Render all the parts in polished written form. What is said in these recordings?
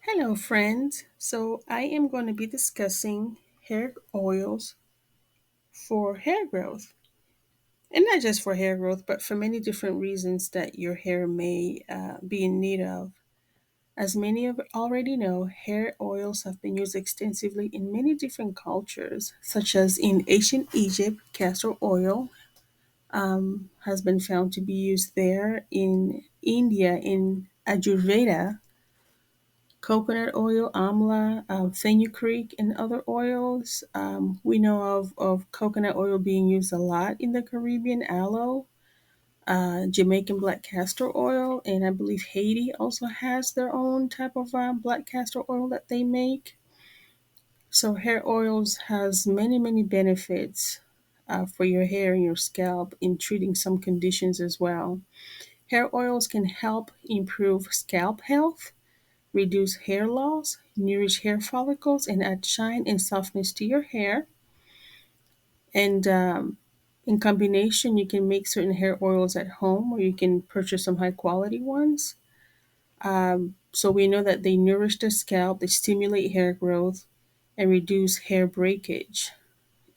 Hello, friends. So, I am going to be discussing hair oils for hair growth. And not just for hair growth, but for many different reasons that your hair may be in need of. As many of already know, hair oils have been used extensively in many different cultures, such as in ancient Egypt, castor oil has been found to be used there. In India, in Ayurveda, coconut oil, amla, fenugreek, and other oils. We know of coconut oil being used a lot in the Caribbean, aloe, Jamaican black castor oil, and I believe Haiti also has their own type of black castor oil that they make. So hair oils has many benefits for your hair and your scalp in treating some conditions as well. Hair oils can help improve scalp health, reduce hair loss, nourish hair follicles, and add shine and softness to your hair. And in combination, you can make certain hair oils at home or you can purchase some high quality ones. So we know that they nourish the scalp, they stimulate hair growth, and reduce hair breakage.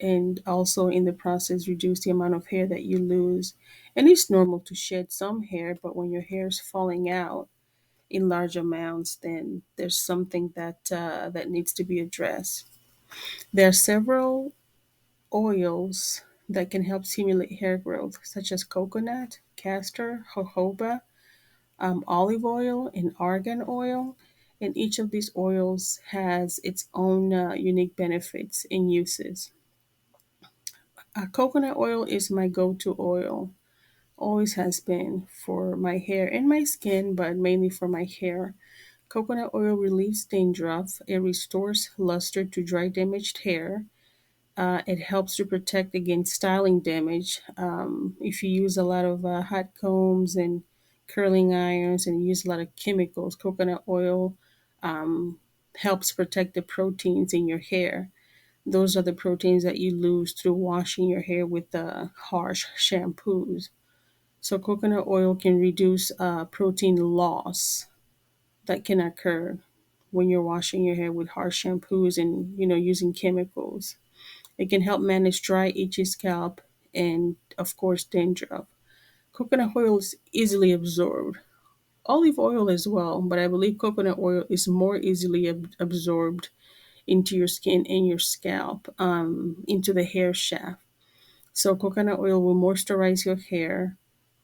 And also, in the process, reduce the amount of hair that you lose. And it's normal to shed some hair, but when your hair is falling out in large amounts, then there's something that needs to be addressed. There are several oils that can help stimulate hair growth, such as coconut, castor, jojoba, olive oil, and argan oil. And each of these oils has its own unique benefits and uses. Coconut oil is my go to oil, always has been for my hair and my skin, but mainly for my hair. Coconut oil relieves dandruff, it restores luster to dry, damaged hair. It helps to protect against styling damage. If you use a lot of hot combs and curling irons and use a lot of chemicals, coconut oil um, helps protect the proteins in your hair. Those are the proteins that you lose through washing your hair with harsh shampoos. So, coconut oil can reduce protein loss that can occur when you're washing your hair with harsh shampoos and using chemicals. It can help manage dry, itchy scalp and, of course, dandruff. Coconut oil is easily absorbed. Olive oil as well, but I believe coconut oil is more easily absorbed into your skin and your scalp, into the hair shaft. So, coconut oil will moisturize your hair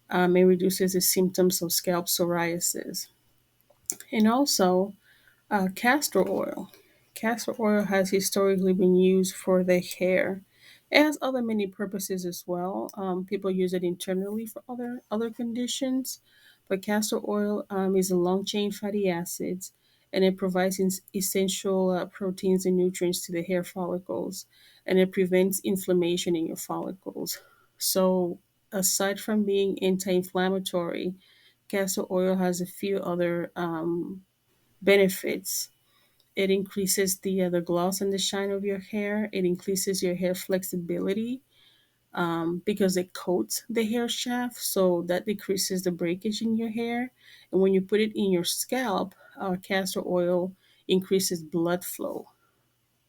and reduces the symptoms of scalp psoriasis. And also, castor oil. Castor oil has historically been used for the hair. It has other many purposes as well. People use it internally for other conditions, but castor oil is a long chain fatty acids, and it provides essential proteins and nutrients to the hair follicles, and it prevents inflammation in your follicles. So, aside from being anti-inflammatory, castor oil has a few other benefits. It increases the gloss and the shine of your hair. It increases your hair flexibility because it coats the hair shaft, so that decreases the breakage in your hair. And when you put it in your scalp, castor oil increases blood flow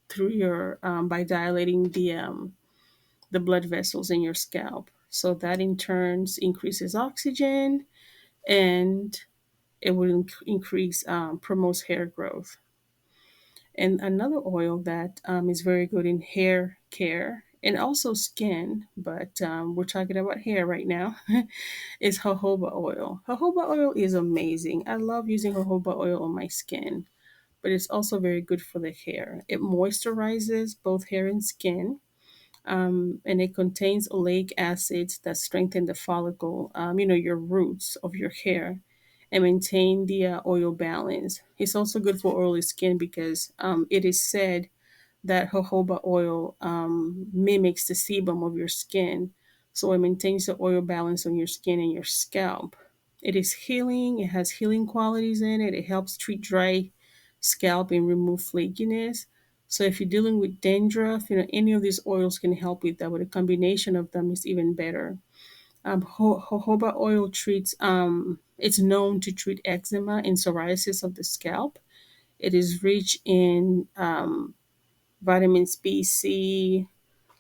through your by dilating the blood vessels in your scalp. So that in turns increases oxygen and it will increase promotes hair growth. And another oil that is very good in hair care and also skin, but we're talking about hair right now, is jojoba oil. Jojoba oil is amazing. I love using jojoba oil on my skin, but it's also very good for the hair. It moisturizes both hair and skin, and it contains oleic acids that strengthen the follicle, your roots of your hair, and maintain the oil balance. It's also good for oily skin because it is said that jojoba oil mimics the sebum of your skin, so it maintains the oil balance on your skin and your scalp. It is healing, it has healing qualities in it, it helps treat dry scalp and remove flakiness. So if you're dealing with dandruff, any of these oils can help with that, but a combination of them is even better. Jojoba oil treats. It's known to treat eczema and psoriasis of the scalp. It is rich in vitamins B, C.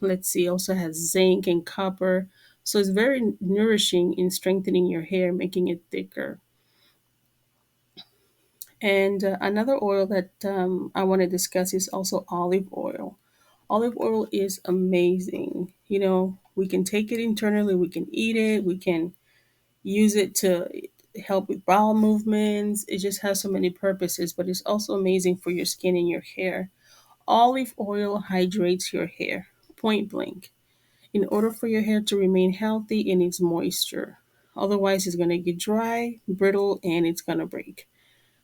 Let's see, also has zinc and copper. So it's very nourishing in strengthening your hair, making it thicker. And another oil that I want to discuss is also olive oil. Olive oil is amazing. You know, we can take it internally, we can eat it, we can use it to help with bowel movements. It just has so many purposes, but it's also amazing for your skin and your hair. Olive oil hydrates your hair, point blank. In order for your hair to remain healthy, it needs moisture. Otherwise, it's going to get dry, brittle, and it's going to break.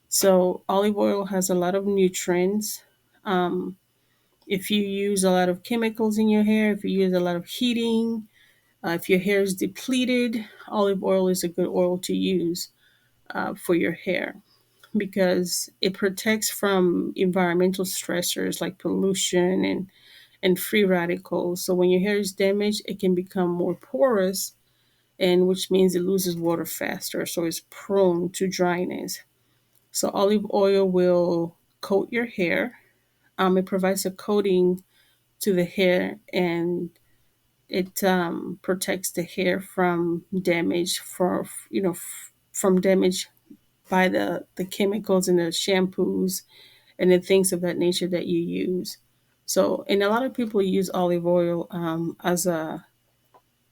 So, olive oil has a lot of nutrients. Um, if you use a lot of chemicals in your hair, if you use a lot of heating, if your hair is depleted, olive oil is a good oil to use for your hair because it protects from environmental stressors like pollution and free radicals. So when your hair is damaged, it can become more porous, and which means it loses water faster, so it's prone to dryness. So olive oil will coat your hair. It provides a coating to the hair, and it protects the hair from damage from damage by the chemicals in the shampoos and the things of that nature that you use. So, and a lot of people use olive oil as a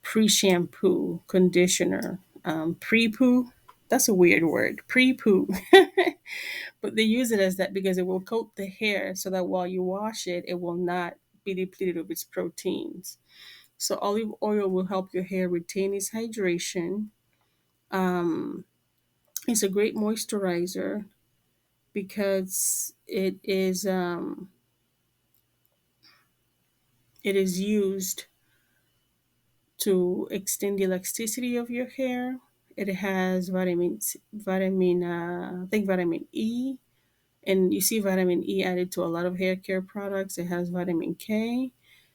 pre-shampoo conditioner, pre-poo. That's a weird word, pre-poo. But they use it as that because it will coat the hair so that while you wash it, it will not be depleted of its proteins. So olive oil will help your hair retain its hydration. Um, it's a great moisturizer because it is used to extend the elasticity of your hair. It has I think vitamin E, and you see vitamin E added to a lot of hair care products. It has vitamin K.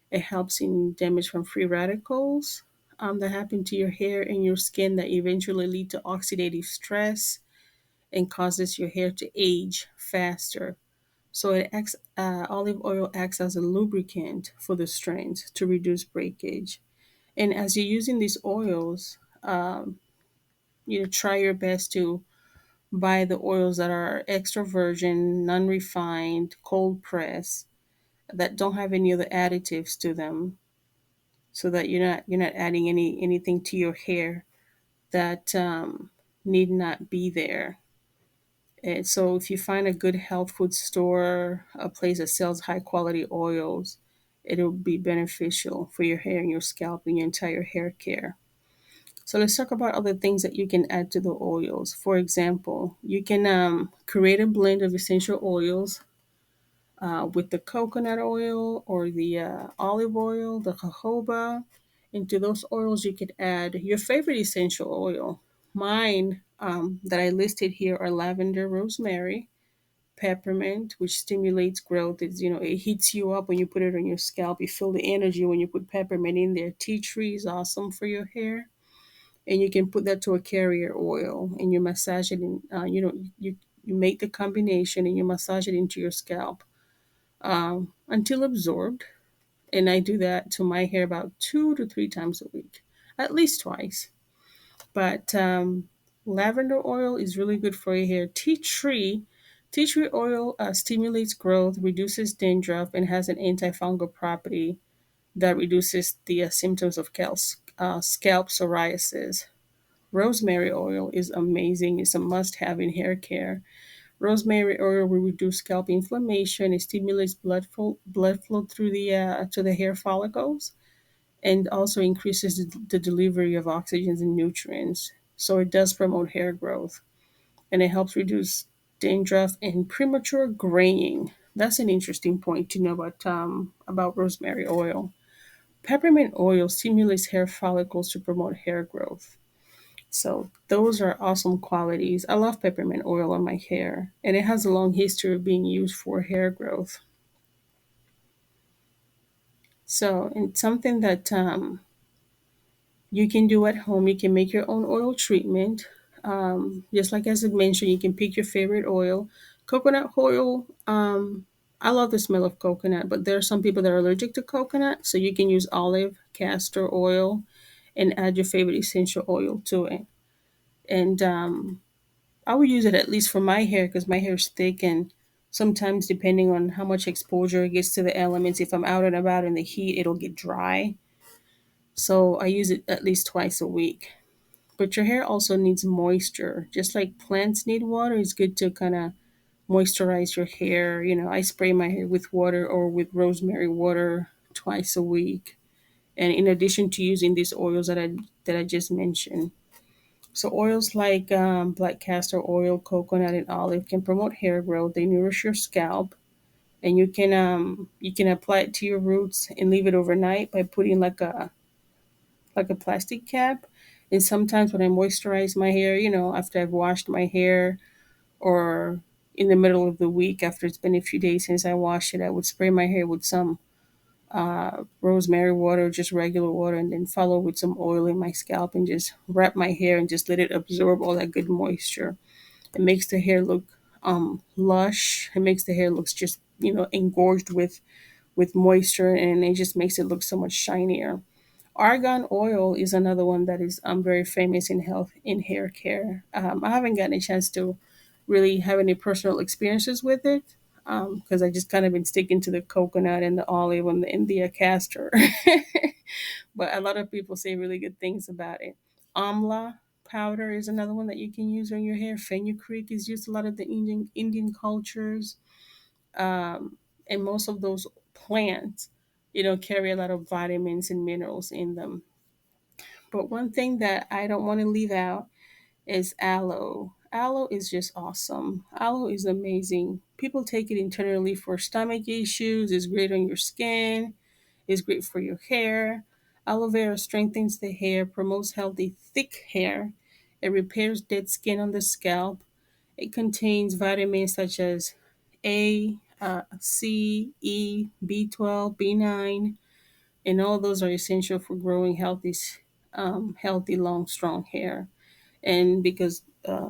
It helps in damage from free radicals that happen to your hair and your skin that eventually lead to oxidative stress and causes your hair to age faster. So olive oil acts as a lubricant for the strands to reduce breakage. And as you're using these oils, try your best to buy the oils that are extra virgin, non-refined, cold press, that don't have any other additives to them, so that you're not adding anything to your hair that need not be there. And so if you find a good health food store, a place that sells high quality oils, it'll be beneficial for your hair and your scalp and your entire hair care. So let's talk about other things that you can add to the oils. For example, you can create a blend of essential oils with the coconut oil or the olive oil, the jojoba. Into those oils, you could add your favorite essential oil. Mine that I listed here are lavender, rosemary, peppermint, which stimulates growth. It heats you up when you put it on your scalp. You feel the energy when you put peppermint in there. Tea tree is awesome for your hair, and you can put that to a carrier oil and you massage it in. You make the combination and you massage it into your scalp until absorbed. And I do that to my hair about 2 to 3 times a week, at least twice. But lavender oil is really good for your hair. Tea tree oil stimulates growth, reduces dandruff, and has an antifungal property that reduces the symptoms of scalp psoriasis. Rosemary oil is amazing. It's a must have in hair care. Rosemary oil will reduce scalp inflammation. It stimulates blood flow through the to the hair follicles, and also increases the delivery of oxygen and nutrients. So it does promote hair growth, and it helps reduce dandruff and premature graying. That's an interesting point to know about rosemary oil. Peppermint oil stimulates hair follicles to promote hair growth. So those are awesome qualities. I love peppermint oil on my hair, and it has a long history of being used for hair growth. So, and something that you can do at home. You can make your own oil treatment. Just like as I mentioned, you can pick your favorite oil. Coconut oil, I love the smell of coconut, but there are some people that are allergic to coconut, so you can use olive, castor oil, and add your favorite essential oil to it. And I would use it at least for my hair because my hair is thick, and sometimes depending on how much exposure it gets to the elements, if I'm out and about in the heat, it'll get dry. So I use it at least twice a week. But your hair also needs moisture. Just like plants need water, it's good to kind of moisturize your hair. I spray my hair with water or with rosemary water twice a week. And in addition to using these oils that I just mentioned. So oils like black castor oil, coconut, and olive can promote hair growth. They nourish your scalp, and you can apply it to your roots and leave it overnight by putting like a plastic cap. And sometimes when I moisturize my hair, after I've washed my hair or in the middle of the week after it's been a few days since I washed it, I would spray my hair with some rosemary water, just regular water, and then follow with some oil in my scalp and just wrap my hair and just let it absorb all that good moisture. It makes the hair look lush. It makes the hair looks just engorged with moisture, and it just makes it look so much shinier. Argan oil is another one that is very famous in health in hair care. I haven't gotten a chance to really have any personal experiences with it because I just kind of been sticking to the coconut and the olive and the India castor. But a lot of people say really good things about it. Amla powder is another one that you can use on your hair. Fenugreek is used a lot of the Indian cultures, and most of those plants, carry a lot of vitamins and minerals in them. But one thing that I don't want to leave out is aloe. Aloe is just awesome. Aloe is amazing. People take it internally for stomach issues. It's great on your skin. It's great for your hair. Aloe vera strengthens the hair, promotes healthy, thick hair. It repairs dead skin on the scalp. It contains vitamins such as A, C, E, B12, B9, and all those are essential for growing healthy, long, strong hair. And because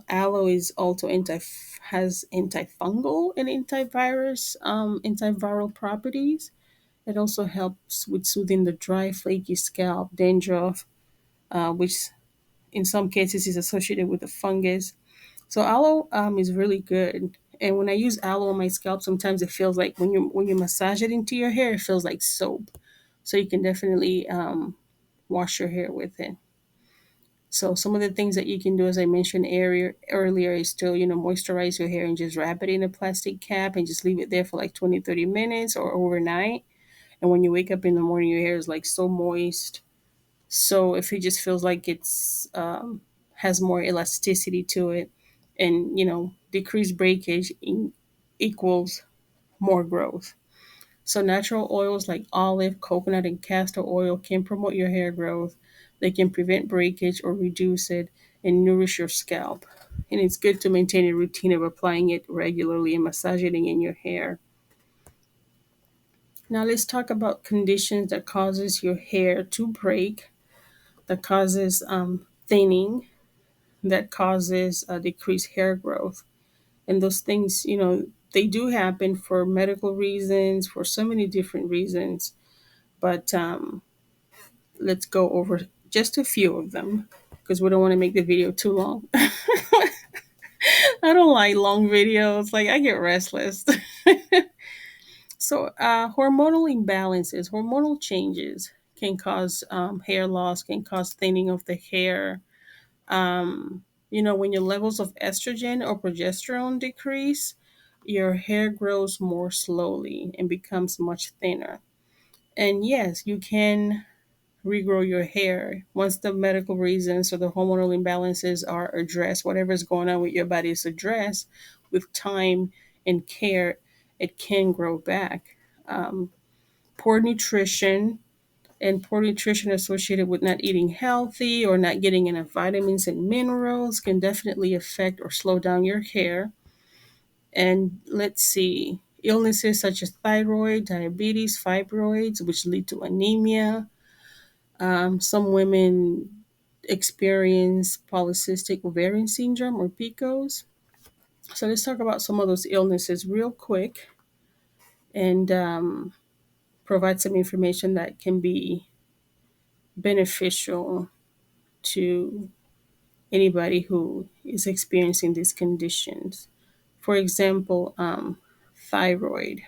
aloe is also has antifungal and antiviral properties, it also helps with soothing the dry, flaky scalp, dandruff, which in some cases is associated with the fungus. So aloe is really good. And when I use aloe on my scalp, sometimes it feels like when you massage it into your hair, it feels like soap. So you can definitely wash your hair with it. So some of the things that you can do, as I mentioned earlier, is to moisturize your hair and just wrap it in a plastic cap and just leave it there for like 20, 30 minutes or overnight. And when you wake up in the morning, your hair is like so moist. So if it just feels like it's has more elasticity to it, and decreased breakage equals more growth. So natural oils like olive, coconut, and castor oil can promote your hair growth. They can prevent breakage or reduce it and nourish your scalp. And it's good to maintain a routine of applying it regularly and massaging in your hair. Now let's talk about conditions that causes your hair to break, that causes thinning, that causes decreased hair growth. And those things, they do happen for medical reasons, for so many different reasons. But let's go over just a few of them because we don't want to make the video too long. I don't like long videos. Like I get restless. So hormonal imbalances, hormonal changes can cause hair loss, can cause thinning of the hair. When your levels of estrogen or progesterone decrease, your hair grows more slowly and becomes much thinner. And yes, you can regrow your hair once the medical reasons or the hormonal imbalances are addressed. Whatever's going on with your body is addressed with time and care. It can grow back. Um, Poor nutrition and poor nutrition associated with not eating healthy or not getting enough vitamins and minerals can definitely affect or slow down your hair. And let's see, illnesses such as thyroid, diabetes, fibroids, which lead to anemia, Some women experience polycystic ovarian syndrome or PCOS. So let's talk about some of those illnesses real quick and provide some information that can be beneficial to anybody who is experiencing these conditions. For example, thyroid.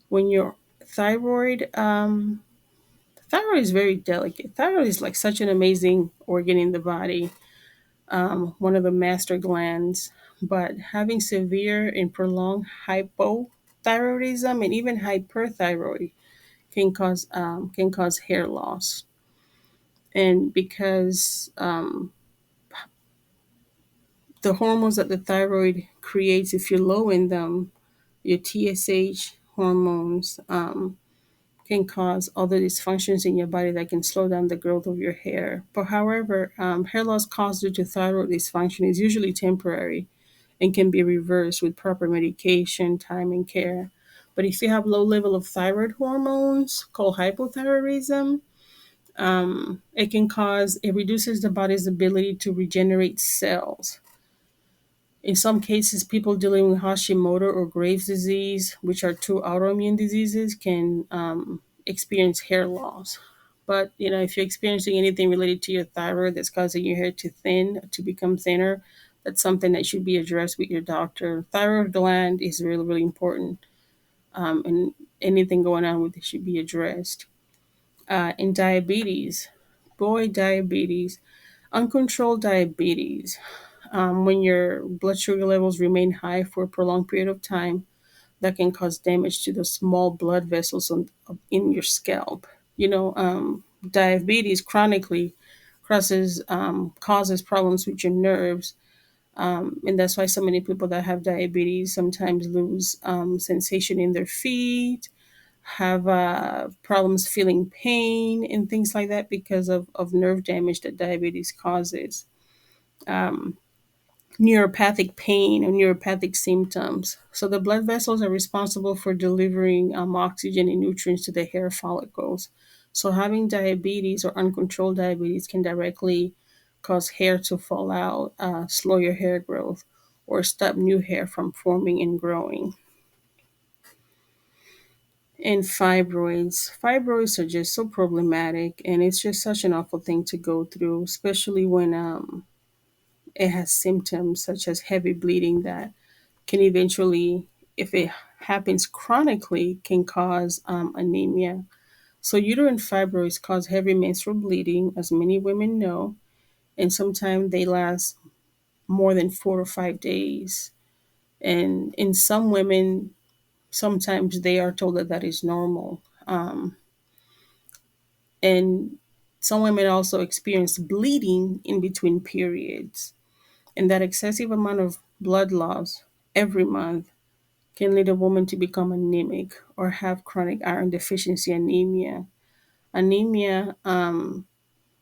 When your thyroid, thyroid is very delicate. Thyroid is like such an amazing organ in the body, one of the master glands. But having severe and prolonged hypothyroidism and even hyperthyroid can cause hair loss. And because the hormones that the thyroid creates, if you're low in them, your TSH hormones can cause other dysfunctions in your body that can slow down the growth of your hair. But however, hair loss caused due to thyroid dysfunction is usually temporary and can be reversed with proper medication, time, and care. But if you have low level of thyroid hormones called hypothyroidism, it reduces the body's ability to regenerate cells. In some cases, people dealing with Hashimoto or Graves' disease, which are two autoimmune diseases, can experience hair loss. But if you're experiencing anything related to your thyroid that's causing your hair to become thinner, that's something that should be addressed with your doctor. Thyroid gland is really, really important, and anything going on with it should be addressed. And diabetes, boy, diabetes, uncontrolled diabetes. When your blood sugar levels remain high for a prolonged period of time, that can cause damage to the small blood vessels in your scalp. Diabetes chronically causes problems with your nerves. And that's why so many people that have diabetes sometimes lose sensation in their feet, have problems feeling pain, and things like that because of nerve damage that diabetes causes. Um, Neuropathic pain or neuropathic symptoms. So the blood vessels are responsible for delivering oxygen and nutrients to the hair follicles. So having diabetes or uncontrolled diabetes can directly cause hair to fall out, slow your hair growth, or stop new hair from forming and growing. And fibroids are just so problematic, and it's just such an awful thing to go through, especially when it has symptoms such as heavy bleeding that can eventually, if it happens chronically, can cause anemia. So uterine fibroids cause heavy menstrual bleeding, as many women know, and sometimes they last more than 4 or 5 days. And in some women, sometimes they are told that that is normal. And some women also experience bleeding in between periods, and that excessive amount of blood loss every month can lead a woman to become anemic or have chronic iron deficiency anemia. Anemia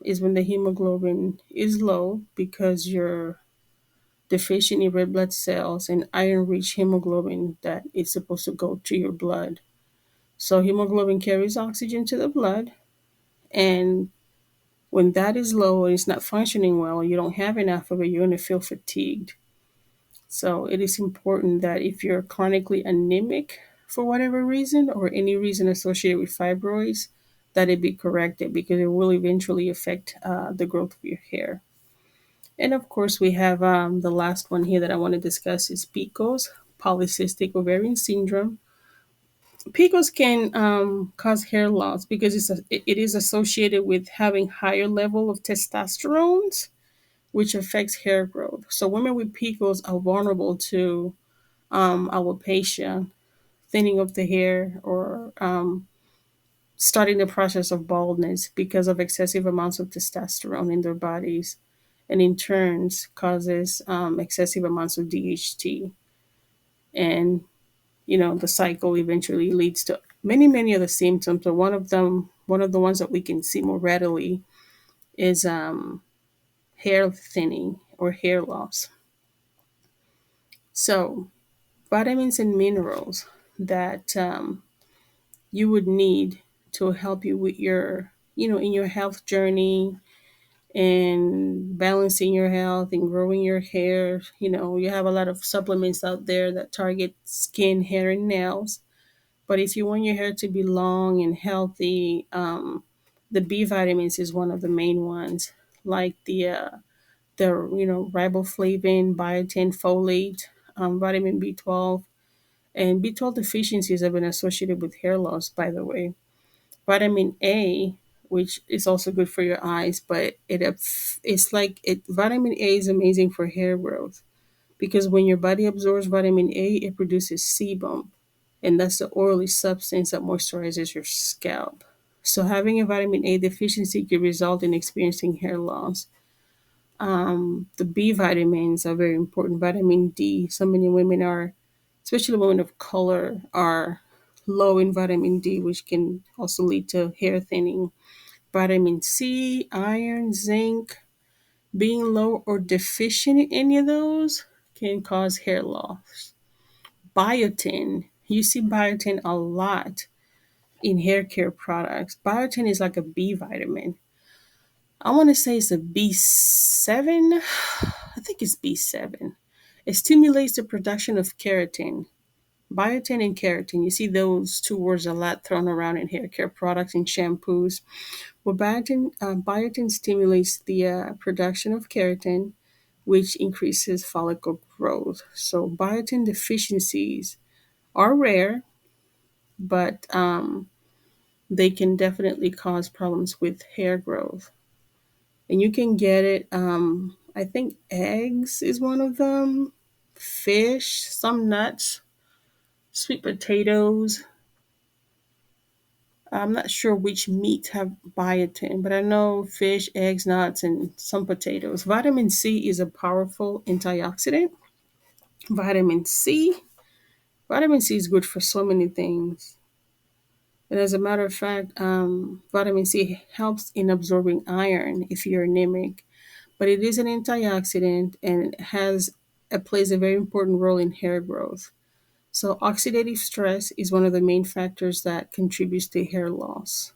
is when the hemoglobin is low because you're deficient in red blood cells and iron rich hemoglobin that is supposed to go to your blood. So, hemoglobin carries oxygen to the blood, and when that is low and it's not functioning well, you don't have enough of it, you're going to feel fatigued. So it is important that if you're chronically anemic for whatever reason or any reason associated with fibroids, that it be corrected because it will eventually affect the growth of your hair. And of course, we have the last one here that I want to discuss is PCOS, polycystic ovarian syndrome. PCOS can cause hair loss because it is associated with having higher level of testosterone, which affects hair growth. So women with PCOS are vulnerable to alopecia, thinning of the hair, or starting the process of baldness because of excessive amounts of testosterone in their bodies, and in turns causes excessive amounts of DHT. And the cycle eventually leads to many of the symptoms. But one of the ones that we can see more readily is hair thinning or hair loss. So vitamins and minerals that you would need to help you with in your health journey and balancing your health and growing your hair. You have a lot of supplements out there that target skin, hair, and nails. But if you want your hair to be long and healthy, the B vitamins is one of the main ones, like the riboflavin, biotin, folate, vitamin B12, and B12 deficiencies have been associated with hair loss. By the way, vitamin A, which is also good for your eyes, but it's like it. Vitamin A is amazing for hair growth because when your body absorbs vitamin A, it produces sebum, and that's the oily substance that moisturizes your scalp. So having a vitamin A deficiency could result in experiencing hair loss. The B vitamins are very important. Vitamin D. So many women are, especially women of color, are low in vitamin D, which can also lead to hair thinning. Vitamin C, iron, zinc. Being low or deficient in any of those can cause hair loss. Biotin. You see biotin a lot in hair care products. Biotin is like a B vitamin. I want to say it's a B7. I think it's B7. It stimulates the production of keratin. Biotin and keratin. You see those two words a lot thrown around in hair care products and shampoos. Well, biotin stimulates the production of keratin, which increases follicle growth. So, biotin deficiencies are rare, but they can definitely cause problems with hair growth. And you can get it. I think eggs is one of them, fish, some nuts, sweet potatoes. I'm not sure which meats have biotin, but I know fish, eggs, nuts, and some potatoes. Vitamin C is a powerful antioxidant. Vitamin C. Vitamin C is good for so many things. And as a matter of fact, vitamin C helps in absorbing iron if you're anemic, but it is an antioxidant and it plays a very important role in hair growth. So oxidative stress is one of the main factors that contributes to hair loss.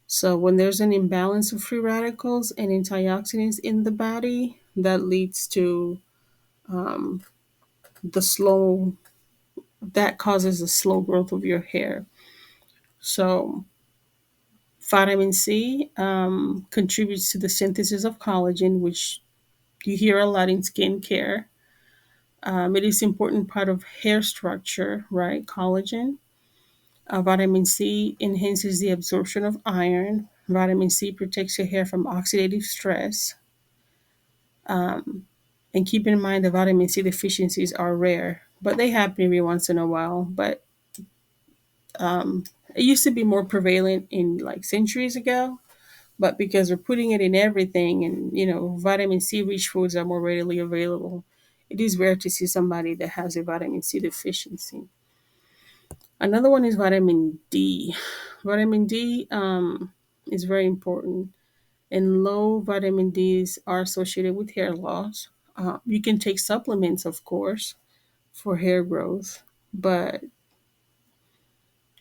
So when there's an imbalance of free radicals and antioxidants in the body, that leads to um, the slow that causes the slow growth of your hair. So vitamin C contributes to the synthesis of collagen, which you hear a lot in skincare. It is an important part of hair structure, right? Collagen. Vitamin C enhances the absorption of iron. Vitamin C protects your hair from oxidative stress. And keep in mind the vitamin C deficiencies are rare, but they happen every once in a while. But it used to be more prevalent in like centuries ago. But because we're putting it in everything and, vitamin C rich foods are more readily available, it is rare to see somebody that has a vitamin C deficiency. Another one is vitamin D. Vitamin D is very important, and low vitamin Ds are associated with hair loss. You can take supplements, of course, for hair growth, but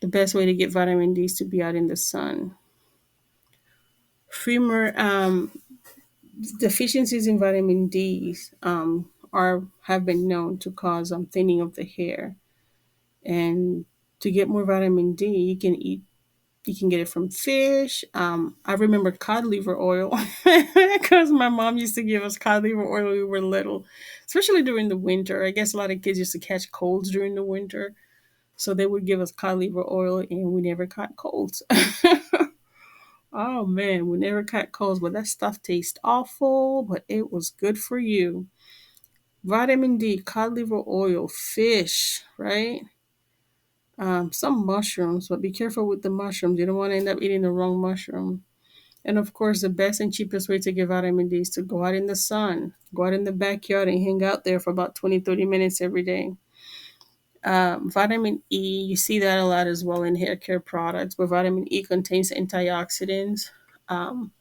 the best way to get vitamin D is to be out in the sun. Femur deficiencies in vitamin D are have been known to cause thinning of the hair. And to get more vitamin D, you can get it from fish. I remember cod liver oil because my mom used to give us cod liver oil when we were little, especially during the winter. I guess a lot of kids used to catch colds during the winter. So they would give us cod liver oil and we never caught colds. Oh man, we never caught colds, but that stuff tastes awful, but it was good for you. Vitamin D, cod liver oil, fish, right? Some mushrooms, but be careful with the mushrooms. You don't want to end up eating the wrong mushroom. And of course, the best and cheapest way to get vitamin D is to go out in the sun, go out in the backyard and hang out there for about 20, 30 minutes every day. Vitamin E, you see that a lot as well in hair care products, but vitamin E contains antioxidants. Um,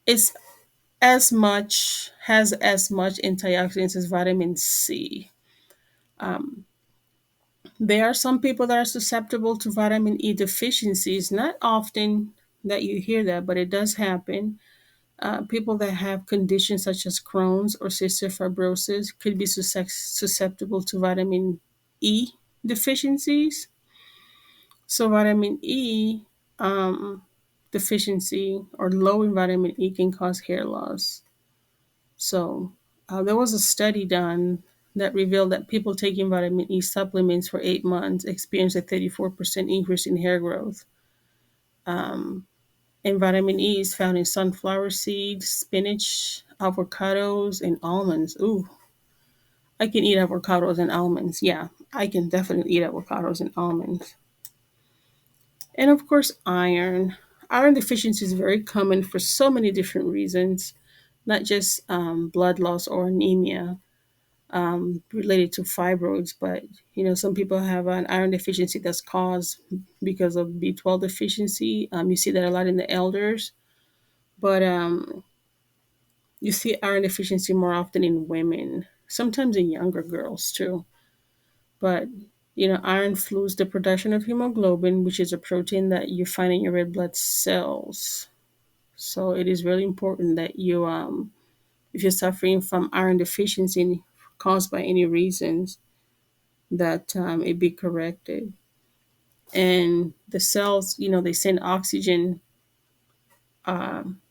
it's has as much antioxidants as vitamin C. Um, there are some people that are susceptible to vitamin E deficiencies, not often, that you hear that, but it does happen. People that have conditions such as Crohn's or cystic fibrosis could be susceptible to vitamin E deficiencies. So, vitamin E deficiency or low in vitamin E can cause hair loss. So, there was a study done that revealed that people taking vitamin E supplements for 8 months experienced a 34% increase in hair growth. Um, and vitamin E is found in sunflower seeds, spinach, avocados, and almonds. Ooh, I can eat avocados and almonds. Yeah, I can definitely eat avocados and almonds. And of course, iron. Iron deficiency is very common for so many different reasons, not just blood loss or anemia related to fibroids, but some people have an iron deficiency that's caused because of B12 deficiency. You see that a lot in the elders, but you see iron deficiency more often in women, sometimes in younger girls too. But iron fuels the production of hemoglobin, which is a protein that you find in your red blood cells. So it is really important that if you're suffering from iron deficiency caused by any reasons, that it be corrected. And the cells, they send oxygen um,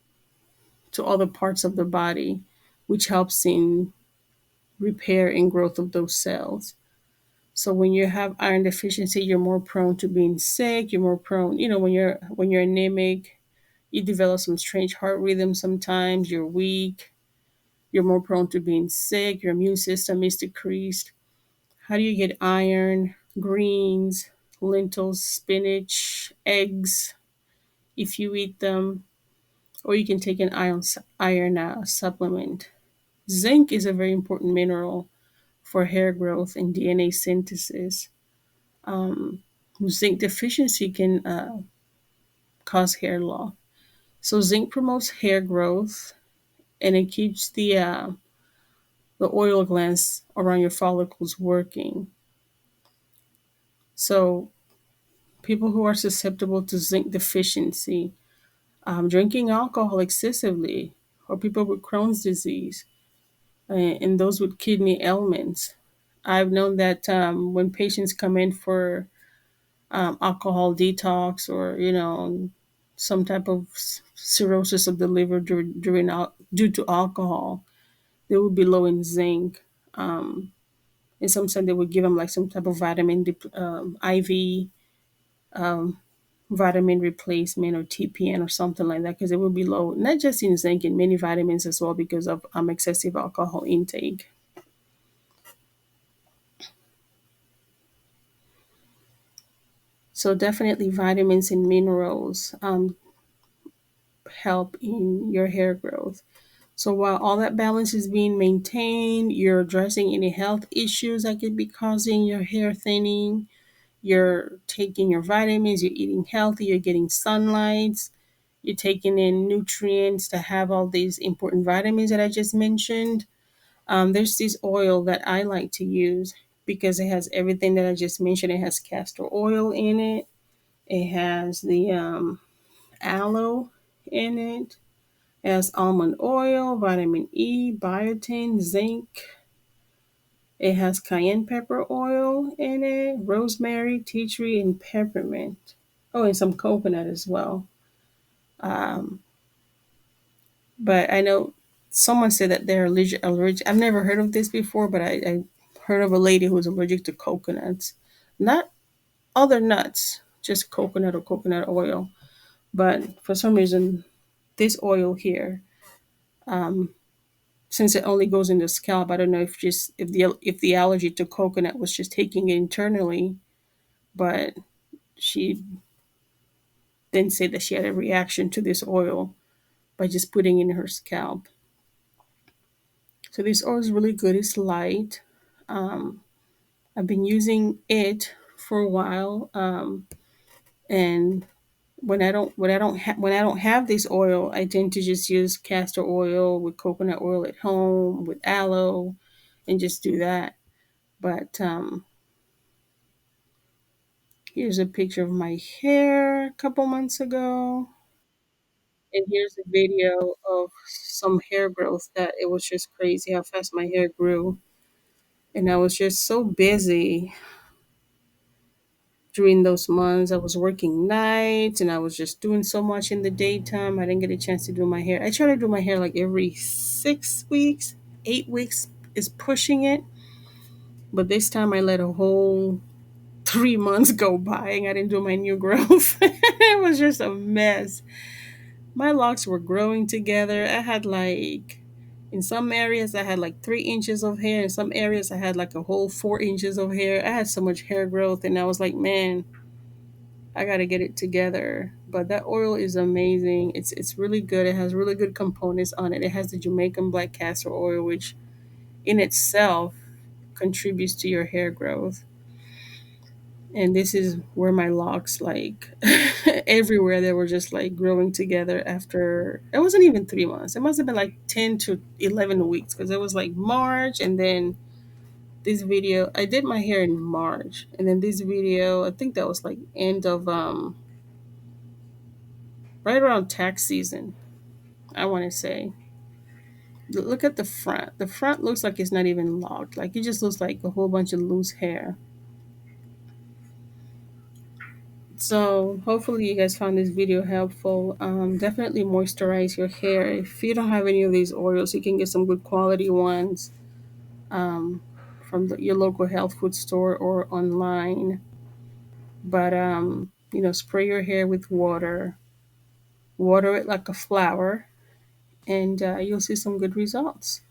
to other parts of the body, which helps in repair and growth of those cells. So when you have iron deficiency, you're more prone to being sick. You're more prone, when you're anemic, you develop some strange heart rhythm sometimes. You're weak. You're more prone to being sick. Your immune system is decreased. How do you get iron? Greens, lentils, spinach, eggs, if you eat them, or you can take an iron supplement. Zinc is a very important mineral for hair growth and DNA synthesis. Um, Zinc deficiency can cause hair loss. So zinc promotes hair growth and it keeps the oil glands around your follicles working. So people who are susceptible to zinc deficiency, drinking alcohol excessively, or people with Crohn's disease, and those with kidney ailments. I've known that when patients come in for alcohol detox or some type of cirrhosis of the liver due to alcohol, they would be low in zinc. And sometimes they would give them like some type of IV um, vitamin replacement or TPN or something like that because it will be low, not just in zinc, in many vitamins as well because of excessive alcohol intake. So definitely vitamins and minerals help in your hair growth. So while all that balance is being maintained, you're addressing any health issues that could be causing your hair thinning. You're taking your vitamins, you're eating healthy, you're getting sunlight, you're taking in nutrients to have all these important vitamins that I just mentioned. There's this oil that I like to use because it has everything that I just mentioned. It has castor oil in it. It has the aloe in it. It has almond oil, vitamin E, biotin, zinc. It has cayenne pepper oil in it, rosemary, tea tree, and peppermint. Oh, and some coconut as well. Um, but I know someone said that they're allergic. I've never heard of this before, but I heard of a lady who was allergic to coconuts. Not other nuts, just coconut or coconut oil. But for some reason, this oil here, um, since it only goes in the scalp, I don't know if the allergy to coconut was just taking it internally, but she didn't say that she had a reaction to this oil by just putting it in her scalp. So this oil is really good. It's light. Um, I've been using it for a while, and when I don't have this oil, I tend to just use castor oil with coconut oil at home with aloe, and just do that. But here's a picture of my hair a couple months ago. And here's a video of some hair growth that it was just crazy how fast my hair grew. And I was just so busy during those months. I was working nights and I was just doing so much in the daytime. I didn't get a chance to do my hair. I try to do my hair like every 6 weeks, 8 weeks is pushing it. But this time I let a whole 3 months go by and I didn't do my new growth. It was just a mess. My locks were growing together. I had like, in some areas, I had like 3 inches of hair. In some areas, I had like a whole 4 inches of hair. I had so much hair growth, and I was like, man, I gotta get it together. But that oil is amazing. It's really good. It has really good components on it. It has the Jamaican black castor oil, which in itself contributes to your hair growth. And this is where my locks like everywhere they were just like growing together after it wasn't even 3 months. It must have been like 10 to 11 weeks because it was like March, and then this video I did my hair in March, and then this video I think that was like end of right around tax season, I want to say. Look at the front. The front looks like it's not even locked. Like it just looks like a whole bunch of loose hair. So hopefully you guys found this video helpful. Definitely moisturize your hair. If you don't have any of these oils, you can get some good quality ones um, from your local health food store or online. But spray your hair with water, water it like a flower, and you'll see some good results.